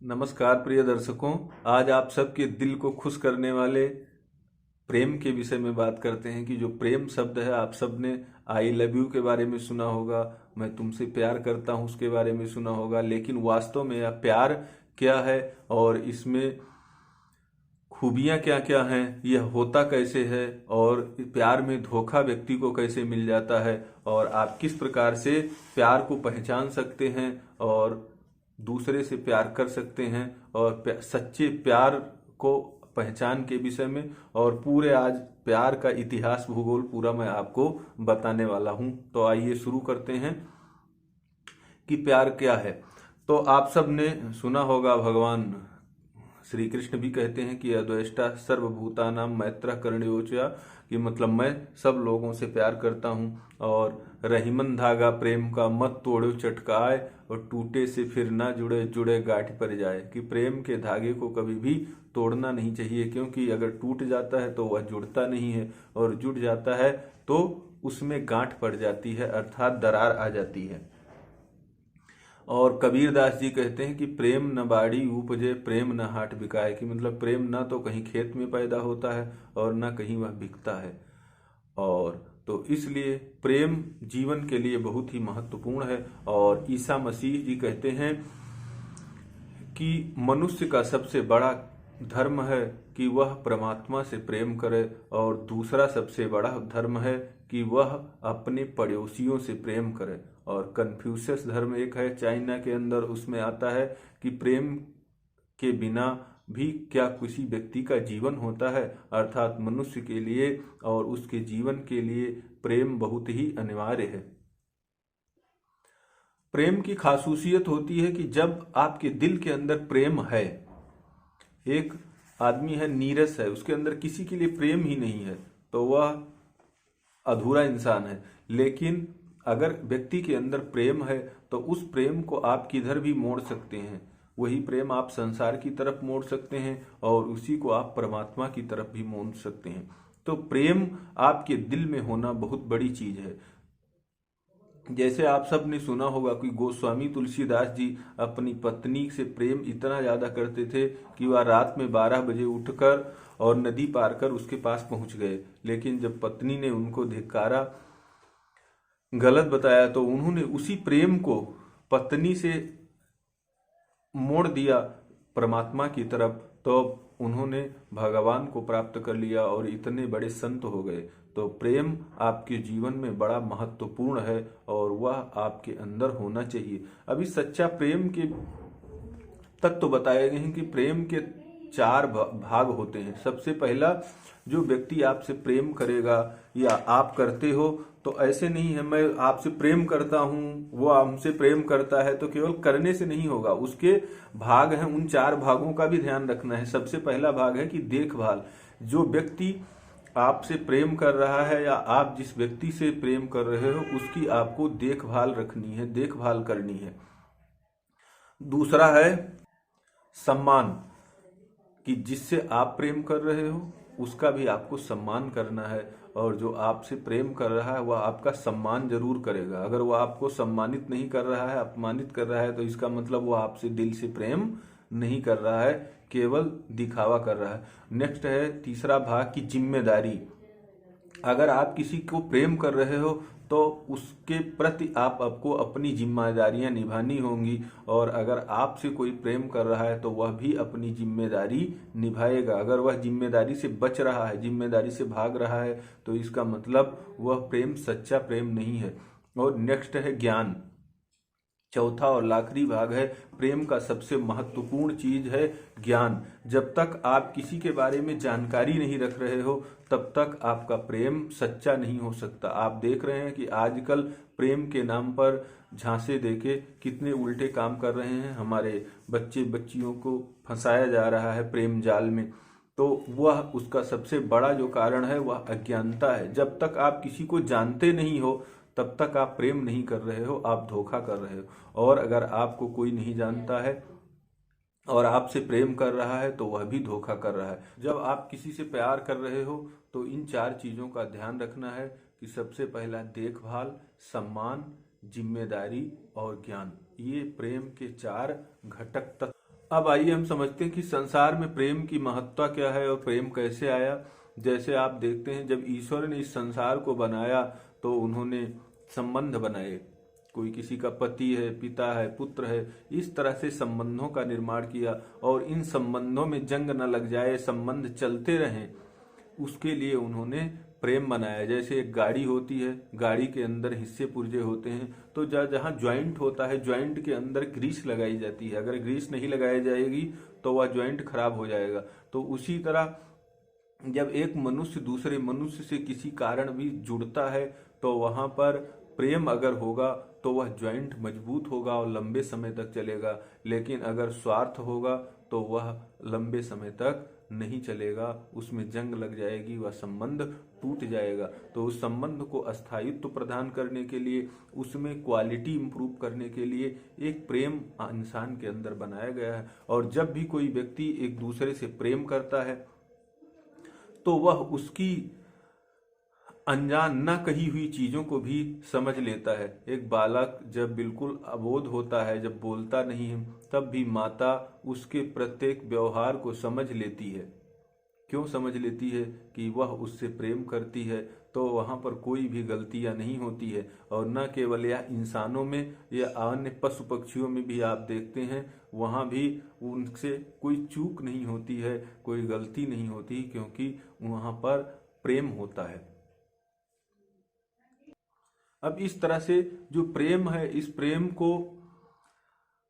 नमस्कार प्रिय दर्शकों। आज आप सबके दिल को खुश करने वाले प्रेम के विषय में बात करते हैं कि जो प्रेम शब्द है, आप सब ने आई लव यू के बारे में सुना होगा, मैं तुमसे प्यार करता हूं उसके बारे में सुना होगा, लेकिन वास्तव में यह प्यार क्या है और इसमें खूबियां क्या क्या हैं, यह होता कैसे है और प्यार में धोखा व्यक्ति को कैसे मिल जाता है और आप किस प्रकार से प्यार को पहचान सकते हैं और दूसरे से प्यार कर सकते हैं और सच्चे प्यार को पहचान के विषय में और पूरे आज प्यार का इतिहास भूगोल पूरा मैं आपको बताने वाला हूं। तो आइए शुरू करते हैं कि प्यार क्या है। तो आप सब ने सुना होगा, भगवान श्री कृष्ण भी कहते हैं कि अद्वेष्टा सर्वभूतानां मैत्रः करुणयोऽच, कि मतलब मैं सब लोगों से प्यार करता हूं और रहीमन धागा प्रेम का मत तोड़ो चटकाए और टूटे से फिर ना जुड़े जुड़े गांठ पर जाए, कि प्रेम के धागे को कभी भी तोड़ना नहीं चाहिए, क्योंकि अगर टूट जाता है तो वह जुड़ता नहीं है और जुड़ जाता है तो उसमें गांठ पड़ जाती है, अर्थात दरार आ जाती है। और कबीरदास जी कहते हैं कि प्रेम न बाड़ी उपजे प्रेम न हाट बिकाए, कि मतलब प्रेम न तो कहीं खेत में पैदा होता है और न कहीं वह बिकता है। और तो इसलिए प्रेम जीवन के लिए बहुत ही महत्वपूर्ण है। और ईसा मसीह जी कहते हैं कि मनुष्य का सबसे बड़ा धर्म है कि वह परमात्मा से प्रेम करे और दूसरा सबसे बड़ा धर्म है कि वह अपने पड़ोसियों से प्रेम करे। और कन्फ्यूशियस धर्म एक है चाइना के अंदर, उसमें आता है कि प्रेम के बिना भी क्या किसी व्यक्ति का जीवन होता है, अर्थात मनुष्य के लिए और उसके जीवन के लिए प्रेम बहुत ही अनिवार्य है। प्रेम की खासूसियत होती है कि जब आपके दिल के अंदर प्रेम है, एक आदमी है नीरस है, उसके अंदर किसी के लिए प्रेम ही नहीं है तो वह अधूरा इंसान है। लेकिन अगर व्यक्ति के अंदर प्रेम है तो उस प्रेम को आप किधर भी मोड़ सकते हैं, वही प्रेम आप संसार की तरफ मोड़ सकते हैं और उसी को आप परमात्मा की तरफ भी मोड़ सकते हैं। तो प्रेम आपके दिल में होना बहुत बड़ी चीज है। जैसे आप सब ने सुना होगा कि गोस्वामी तुलसीदास जी अपनी पत्नी से प्रेम इतना ज्यादा करते थे कि वह रात में 12 बजे उठकर और नदी पार कर उसके पास पहुंच गए, लेकिन जब पत्नी ने उनको धिक्कारा, गलत बताया, तो उन्होंने उसी प्रेम को पत्नी से मोड़ दिया परमात्मा की तरफ, तो उन्होंने भगवान को प्राप्त कर लिया और इतने बड़े संत हो गए। तो प्रेम आपके जीवन में बड़ा महत्वपूर्ण है और वह आपके अंदर होना चाहिए। अभी सच्चा प्रेम के तत्व बताए गए हैं कि प्रेम के 4 भाग होते हैं। सबसे पहला, जो व्यक्ति आपसे प्रेम करेगा या आप करते हो, तो ऐसे नहीं है मैं आपसे प्रेम करता हूं वो हमसे प्रेम करता है, तो केवल करने से नहीं होगा, उसके भाग हैं। उन 4 भागों का भी ध्यान रखना है। सबसे पहला भाग है कि देखभाल। जो व्यक्ति आपसे प्रेम कर रहा है या आप जिस व्यक्ति से प्रेम कर रहे हो उसकी आपको देखभाल रखनी है, देखभाल करनी है। दूसरा है सम्मान, कि जिससे आप प्रेम कर रहे हो उसका भी आपको सम्मान करना है और जो आपसे प्रेम कर रहा है वह आपका सम्मान जरूर करेगा। अगर वह आपको सम्मानित नहीं कर रहा है, अपमानित कर रहा है, तो इसका मतलब वह आपसे दिल से प्रेम नहीं कर रहा है, केवल दिखावा कर रहा है। नेक्स्ट है तीसरा भाग की जिम्मेदारी। अगर आप किसी को प्रेम कर रहे हो तो उसके प्रति आपको अपनी जिम्मेदारियां निभानी होंगी, और अगर आपसे कोई प्रेम कर रहा है तो वह भी अपनी जिम्मेदारी निभाएगा। अगर वह जिम्मेदारी से बच रहा है, जिम्मेदारी से भाग रहा है, तो इसका मतलब वह प्रेम सच्चा प्रेम नहीं है। और नेक्स्ट है ज्ञान। चौथा और आखिरी भाग है प्रेम का सबसे महत्वपूर्ण चीज है ज्ञान। जब तक आप किसी के बारे में जानकारी नहीं रख रहे हो तब तक आपका प्रेम सच्चा नहीं हो सकता। आप देख रहे हैं कि आजकल प्रेम के नाम पर झांसे देके कितने उल्टे काम कर रहे हैं, हमारे बच्चे बच्चियों को फंसाया जा रहा है प्रेम जाल में। तो वह उसका सबसे बड़ा जो कारण है वह अज्ञानता है। जब तक आप किसी को जानते नहीं हो तब तक आप प्रेम नहीं कर रहे हो, आप धोखा कर रहे हो। और अगर आपको कोई नहीं जानता है और आपसे प्रेम कर रहा है तो वह भी धोखा कर रहा है। जब आप किसी से प्यार कर रहे हो तो इन 4 चीजों का ध्यान रखना है कि सबसे पहला देखभाल, सम्मान, जिम्मेदारी और ज्ञान, ये प्रेम के 4 घटक तत्व। अब आइए हम समझते हैं कि संसार में प्रेम की महत्ता क्या है और प्रेम कैसे आया। जैसे आप देखते हैं, जब ईश्वर ने इस संसार को बनाया तो उन्होंने संबंध बनाए। कोई किसी का पति है, पिता है, पुत्र है, इस तरह से संबंधों का निर्माण किया और इन संबंधों में जंग न लग जाए, संबंध चलते रहें, उसके लिए उन्होंने प्रेम बनाया। जैसे एक गाड़ी होती है, गाड़ी के अंदर हिस्से पुर्जे होते हैं, तो जहाँ ज्वाइंट होता है, ज्वाइंट के अंदर ग्रीस लगाई जाती है। अगर ग्रीस नहीं लगाई जाएगी तो वह ज्वाइंट खराब हो जाएगा। तो उसी तरह जब एक मनुष्य दूसरे मनुष्य से किसी कारण भी जुड़ता है तो वहां पर प्रेम अगर होगा तो वह ज्वाइंट मजबूत होगा और लंबे समय तक चलेगा। लेकिन अगर स्वार्थ होगा तो वह लंबे समय तक नहीं चलेगा, उसमें जंग लग जाएगी, वह संबंध टूट जाएगा। तो उस संबंध को अस्थायित्व प्रदान करने के लिए, उसमें क्वालिटी इंप्रूव करने के लिए एक प्रेम इंसान के अंदर बनाया गया है। और जब भी कोई व्यक्ति एक दूसरे से प्रेम करता है तो वह उसकी अनजान न कही हुई चीजों को भी समझ लेता है। एक बालक जब बिल्कुल अबोध होता है, जब बोलता नहीं है, तब भी माता उसके प्रत्येक व्यवहार को समझ लेती है। क्यों समझ लेती है? कि वह उससे प्रेम करती है, तो वहां पर कोई भी गलतियां नहीं होती है। और न केवल यह इंसानों में या अन्य पशु पक्षियों में भी आप देखते हैं, वहां भी उनसे कोई चूक नहीं होती है, कोई गलती नहीं होती, क्योंकि वहां पर प्रेम होता है। अब इस तरह से जो प्रेम है, इस प्रेम को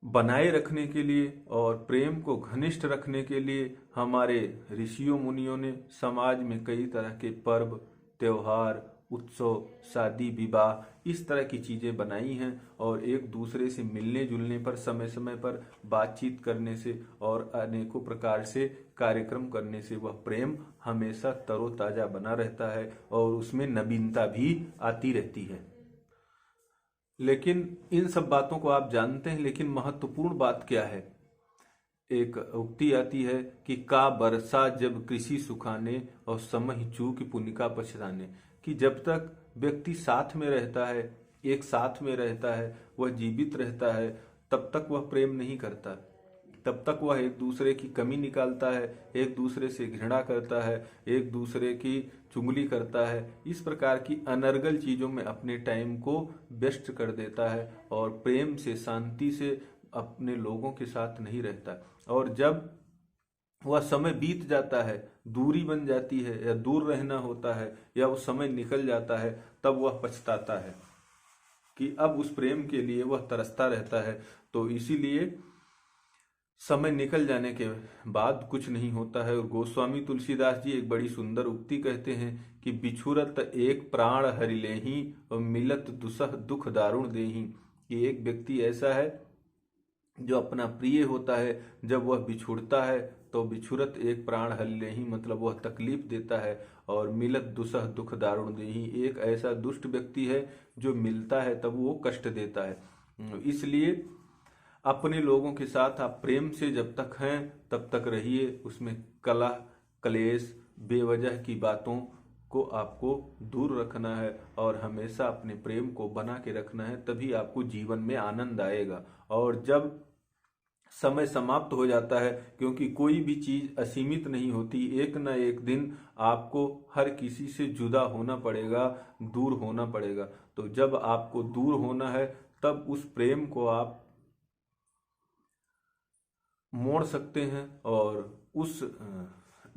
बनाए रखने के लिए और प्रेम को घनिष्ठ रखने के लिए हमारे ऋषियों मुनियों ने समाज में कई तरह के पर्व, त्योहार, उत्सव, शादी विवाह, इस तरह की चीजें बनाई हैं। और एक दूसरे से मिलने जुलने पर, समय समय पर बातचीत करने से और अनेकों प्रकार से कार्यक्रम करने से वह प्रेम हमेशा तरोताजा बना रहता है और उसमें नवीनता भी आती रहती है। लेकिन इन सब बातों को आप जानते हैं, लेकिन महत्वपूर्ण बात क्या है? एक उक्ति आती है कि का बरसा जब कृषि सुखाने और समय चूक पुनिका पछताने। कि जब तक व्यक्ति साथ में रहता है, एक साथ में रहता है, वह जीवित रहता है, तब तक वह प्रेम नहीं करता। तब तक वह एक दूसरे की कमी निकालता है, एक दूसरे से घृणा करता है, एक दूसरे की चुगली करता है, इस प्रकार की अनर्गल चीजों में अपने टाइम को व्यस्त कर देता है और प्रेम से, शांति से अपने लोगों के साथ नहीं रहता। और जब वह समय बीत जाता है, दूरी बन जाती है या दूर रहना होता है या वो समय निकल जाता है, तब वह पछताता है कि अब उस प्रेम के लिए वह तरसता रहता है। तो इसीलिए समय निकल जाने के बाद कुछ नहीं होता है। और गोस्वामी तुलसीदास जी एक बड़ी सुंदर उक्ति कहते हैं कि बिछुरत एक प्राण हरि लेहि और मिलत दुसह दुख दारुण देहि। कि एक व्यक्ति ऐसा है जो अपना प्रिय होता है, जब वह बिछुड़ता है तो बिछुरत एक प्राण हरि लेहि, मतलब वह तकलीफ देता है। और मिलत दुसह दुख दारुण देहि, एक ऐसा दुष्ट व्यक्ति है जो मिलता है तब वो कष्ट देता है। इसलिए अपने लोगों के साथ आप प्रेम से जब तक हैं तब तक रहिए, उसमें कलह, क्लेश, बेवजह की बातों को आपको दूर रखना है और हमेशा अपने प्रेम को बना के रखना है, तभी आपको जीवन में आनंद आएगा। और जब समय समाप्त हो जाता है, क्योंकि कोई भी चीज असीमित नहीं होती, एक न एक दिन आपको हर किसी से जुदा होना पड़ेगा, दूर होना पड़ेगा। तो जब आपको दूर होना है तब उस प्रेम को आप मोड़ सकते हैं और उस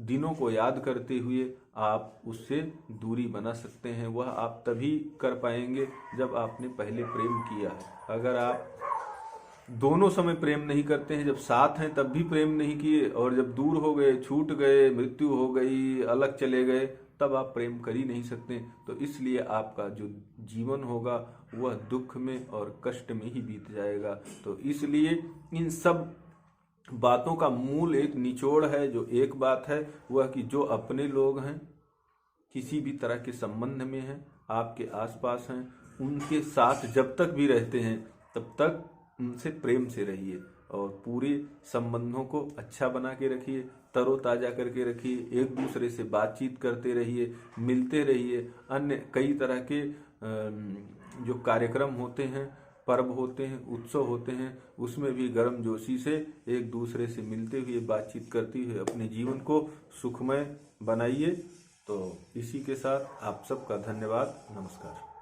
दिनों को याद करते हुए आप उससे दूरी बना सकते हैं। वह आप तभी कर पाएंगे जब आपने पहले प्रेम किया है। अगर आप दोनों समय प्रेम नहीं करते हैं, जब साथ हैं तब भी प्रेम नहीं किए और जब दूर हो गए, छूट गए, मृत्यु हो गई, अलग चले गए, तब आप प्रेम कर ही नहीं सकते। तो इसलिए आपका जो जीवन होगा वह दुख में और कष्ट में ही बीत जाएगा। तो इसलिए इन सब बातों का मूल एक निचोड़ है, जो एक बात है, वह कि जो अपने लोग हैं, किसी भी तरह के संबंध में हैं, आपके आसपास हैं, उनके साथ जब तक भी रहते हैं तब तक उनसे प्रेम से रहिए और पूरे संबंधों को अच्छा बना के रखिए, तरोताजा करके रखिए, एक दूसरे से बातचीत करते रहिए, मिलते रहिए। अन्य कई तरह के जो कार्यक्रम होते हैं पर्व होते हैं, उत्सव होते हैं, उसमें भी गर्मजोशी से एक दूसरे से मिलते हुए, बातचीत करते हुए अपने जीवन को सुखमय बनाइए। तो इसी के साथ आप सबका धन्यवाद, नमस्कार।